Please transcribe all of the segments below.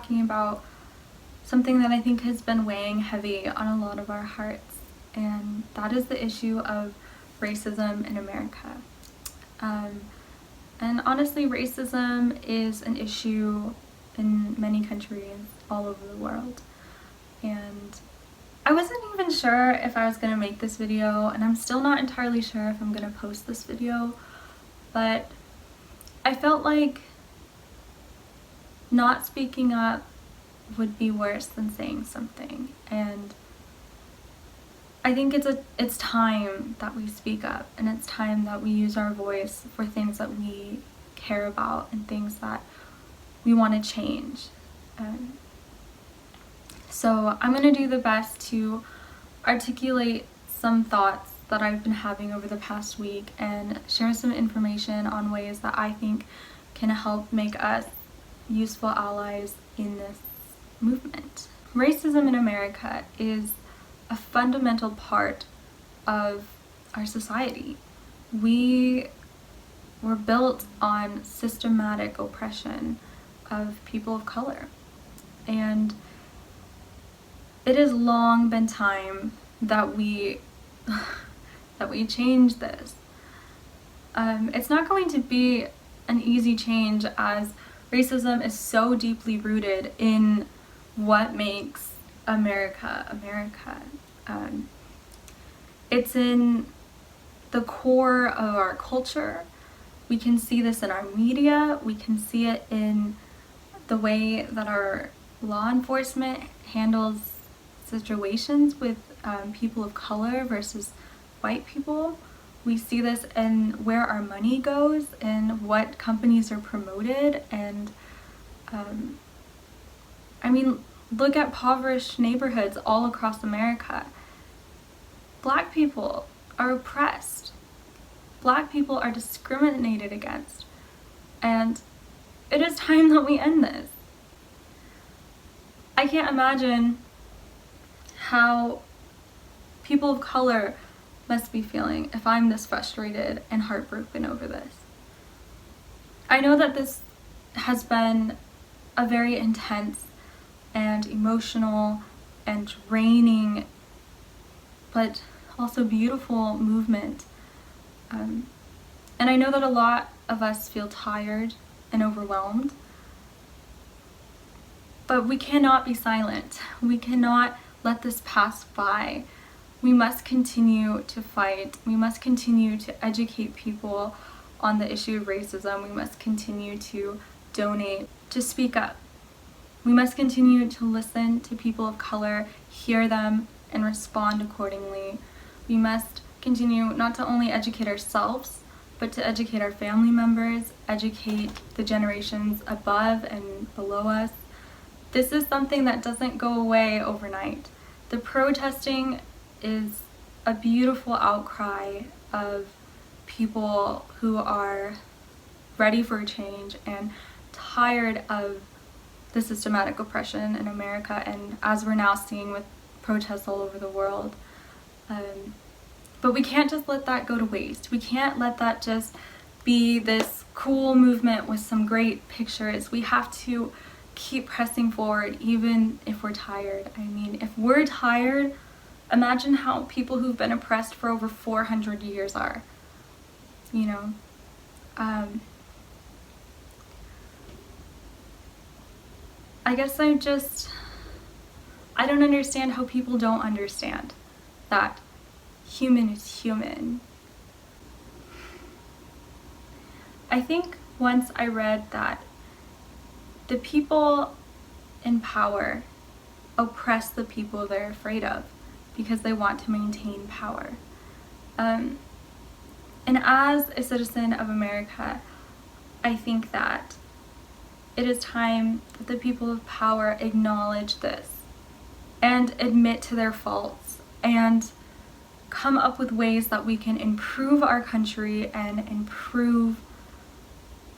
talking about something that I think has been weighing heavy on a lot of our hearts, and that is the issue of racism in America. And honestly, racism is an issue in many countries all over the world. And I wasn't even sure if I was going to make this video, and I'm still not entirely sure if I'm going to post this video, but I felt like not speaking up would be worse than saying something. And I think it's time that we speak up, and it's time that we use our voice for things that we care about and things that we want to change. So I'm going to do the best to articulate some thoughts that I've been having over the past week and share some information on ways that I think can help make us useful allies in this movement. Racism in America is a fundamental part of our society. We were built on systematic oppression of people of color, and it has long been time that we change this. It's not going to be an easy change, as racism is so deeply rooted in what makes America America. It's in the core of our culture. We can see this in our media. We can see it in the way that our law enforcement handles situations with people of color versus white people. We see this in where our money goes and what companies are promoted. And I mean, look at impoverished neighborhoods all across America. Black people are oppressed. Black people are discriminated against. And it is time that we end this. I can't imagine how people of color must be feeling if I'm this frustrated and heartbroken over this. I know that this has been a very intense and emotional and draining, but also beautiful movement. And I know that a lot of us feel tired and overwhelmed, but we cannot be silent. We cannot let this pass by. We must continue to fight. We must continue to educate people on the issue of racism. We must continue to donate, to speak up. We must continue to listen to people of color, hear them, and respond accordingly. We must continue not to only educate ourselves, but to educate our family members, educate the generations above and below us. This is something that doesn't go away overnight. The protesting is a beautiful outcry of people who are ready for change and tired of the systematic oppression in America, and as we're now seeing with protests all over the world. But we can't just let that go to waste. We can't let that just be this cool movement with some great pictures. We have to keep pressing forward even if we're tired. I mean, if we're tired, imagine how people who've been oppressed for over 400 years are, you know? I guess I don't understand how people don't understand that human is human. I think once I read that the people in power oppress the people they're afraid of because they want to maintain power. And as a citizen of America, I think that it is time that the people of power acknowledge this and admit to their faults and come up with ways that we can improve our country and improve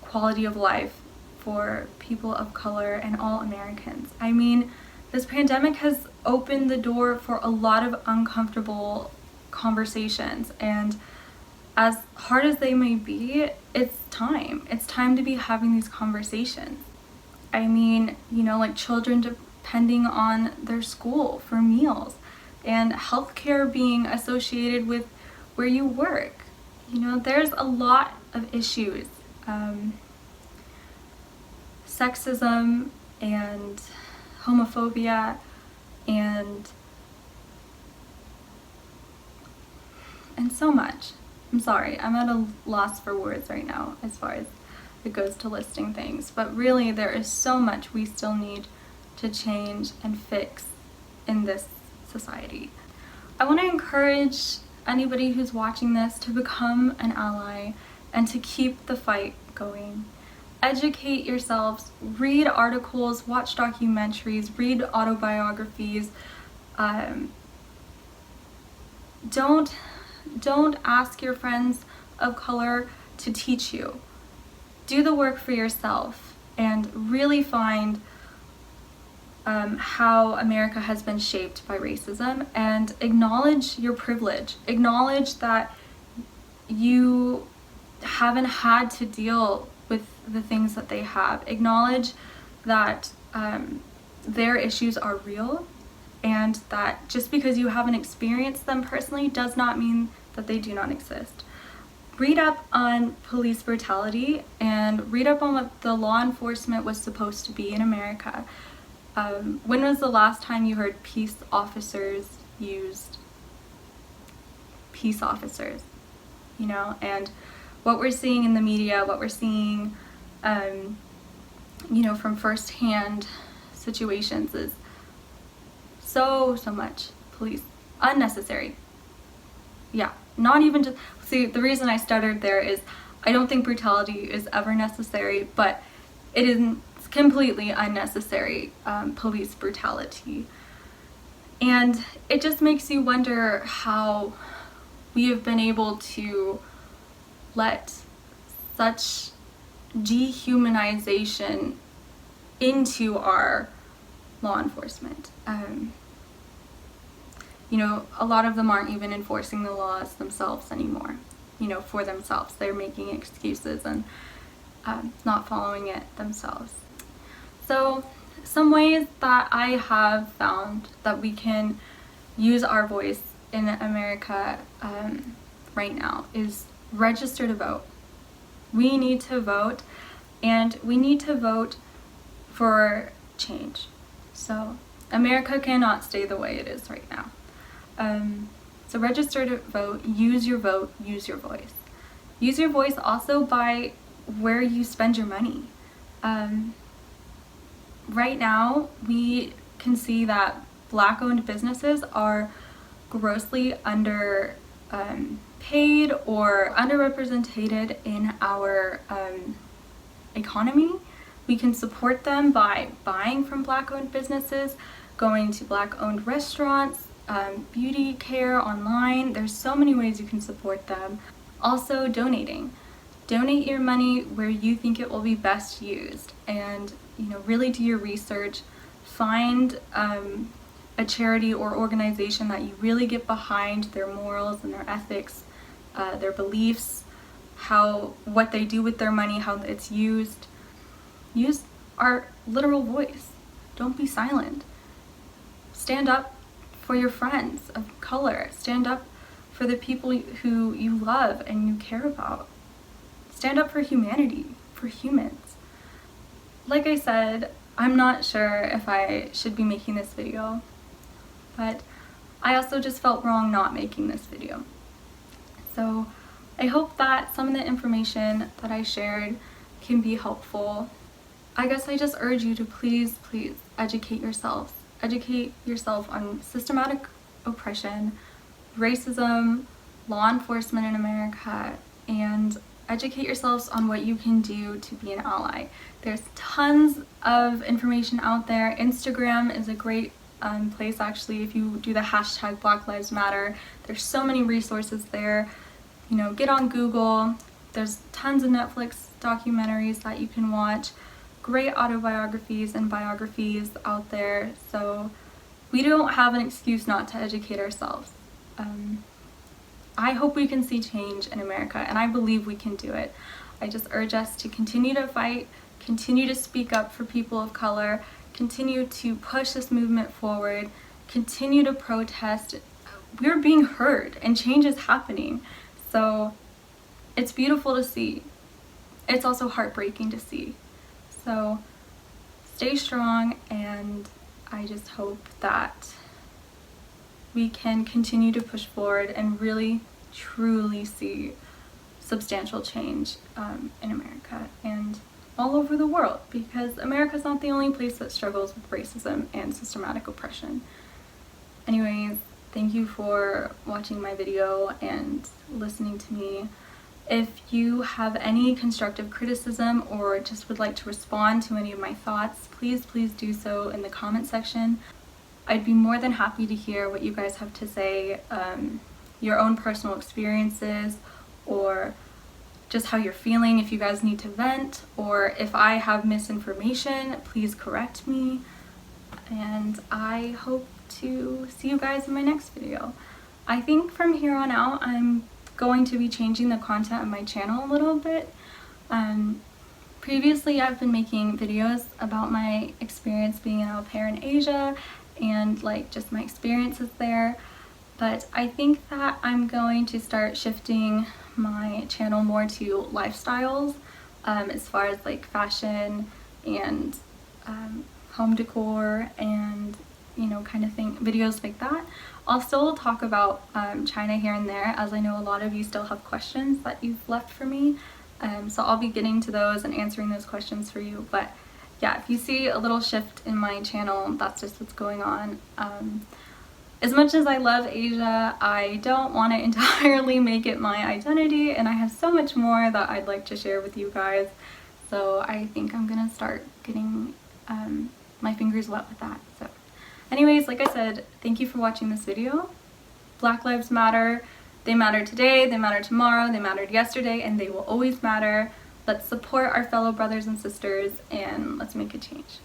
quality of life for people of color and all Americans. I mean, this pandemic has opened the door for a lot of uncomfortable conversations, and as hard as they may be, it's time. It's time to be having these conversations. I mean, you know, like children depending on their school for meals, and healthcare being associated with where you work. You know, there's a lot of issues. Sexism and homophobia and so much. I'm sorry, I'm at a loss for words right now as far as it goes to listing things, but really there is so much we still need to change and fix in this society. I want to encourage anybody who's watching this to become an ally and to keep the fight going. Educate yourselves, read articles, watch documentaries, read autobiographies. Don't ask your friends of color to teach you. Do the work for yourself and really find how America has been shaped by racism, and acknowledge your privilege. Acknowledge that you haven't had to deal with the things that they have. Acknowledge that their issues are real, and that just because you haven't experienced them personally does not mean that they do not exist. Read up on police brutality and read up on what the law enforcement was supposed to be in America. When was the last time you heard peace officers used? Peace officers, you know, and what we're seeing in the media, what we're seeing, you know, from firsthand situations is so much police. Unnecessary. Yeah, not even just, see, the reason I stuttered there is I don't think brutality is ever necessary, but it is completely unnecessary, police brutality. And it just makes you wonder how we have been able to let such dehumanization into our law enforcement. You know, a lot of them aren't even enforcing the laws themselves anymore, you know, for themselves. They're making excuses and not following it themselves. So some ways that I have found that we can use our voice in America right now is register to vote. We need to vote, and we need to vote for change. So America cannot stay the way it is right now. So register to vote, use your vote, use your voice. Use your voice also by where you spend your money. Right now, we can see that Black-owned businesses are grossly underpaid or underrepresented in our economy. We can support them by buying from Black-owned businesses, going to Black-owned restaurants, beauty care online. There's so many ways you can support them. Also, donating. Donate your money where you think it will be best used, and you know, really do your research. Find a charity or organization that you really get behind their morals and their ethics, their beliefs, what they do with their money, how it's used. Use our literal voice. Don't be silent. Stand up for your friends of color. Stand up for the people who you love and you care about. Stand up for humanity, for humans. Like I said, I'm not sure if I should be making this video, but I also just felt wrong not making this video. So I hope that some of the information that I shared can be helpful. I guess I just urge you to please educate yourselves. Educate yourself on systematic oppression, racism, law enforcement in America, and educate yourselves on what you can do to be an ally. There's tons of information out there. Instagram is a great place, actually, if you do the hashtag #BlackLivesMatter. There's so many resources there. You know, get on Google. There's tons of Netflix documentaries that you can watch. Great autobiographies and biographies out there. So we don't have an excuse not to educate ourselves. I hope we can see change in America, and I believe we can do it. I just urge us to continue to fight, continue to speak up for people of color, continue to push this movement forward, continue to protest. We're being heard and change is happening. So it's beautiful to see. It's also heartbreaking to see. So stay strong, and I just hope that we can continue to push forward and really truly see substantial change in America and all over the world, because America's not the only place that struggles with racism and systematic oppression. Anyways, thank you for watching my video and listening to me. If you have any constructive criticism or just would like to respond to any of my thoughts, please do so in the comment section. I'd be more than happy to hear what you guys have to say, your own personal experiences, or just how you're feeling. If you guys need to vent, or if I have misinformation, please correct me. And I hope to see you guys in my next video. I think from here on out, I'm going to be changing the content of my channel a little bit. Previously, I've been making videos about my experience being an au pair in Asia and like just my experiences there. But I think that I'm going to start shifting my channel more to lifestyles, as far as like fashion and home decor and, you know, kind of thing, videos like that. I'll still talk about China here and there, as I know a lot of you still have questions that you've left for me. So I'll be getting to those and answering those questions for you. But yeah, if you see a little shift in my channel, that's just what's going on. As much as I love Asia, I don't want to entirely make it my identity, and I have so much more that I'd like to share with you guys. So I think I'm gonna start getting my fingers wet with that. So anyways, like I said, thank you for watching this video. Black lives matter. They matter today, they matter tomorrow, they mattered yesterday, and they will always matter. Let's support our fellow brothers and sisters, and let's make a change.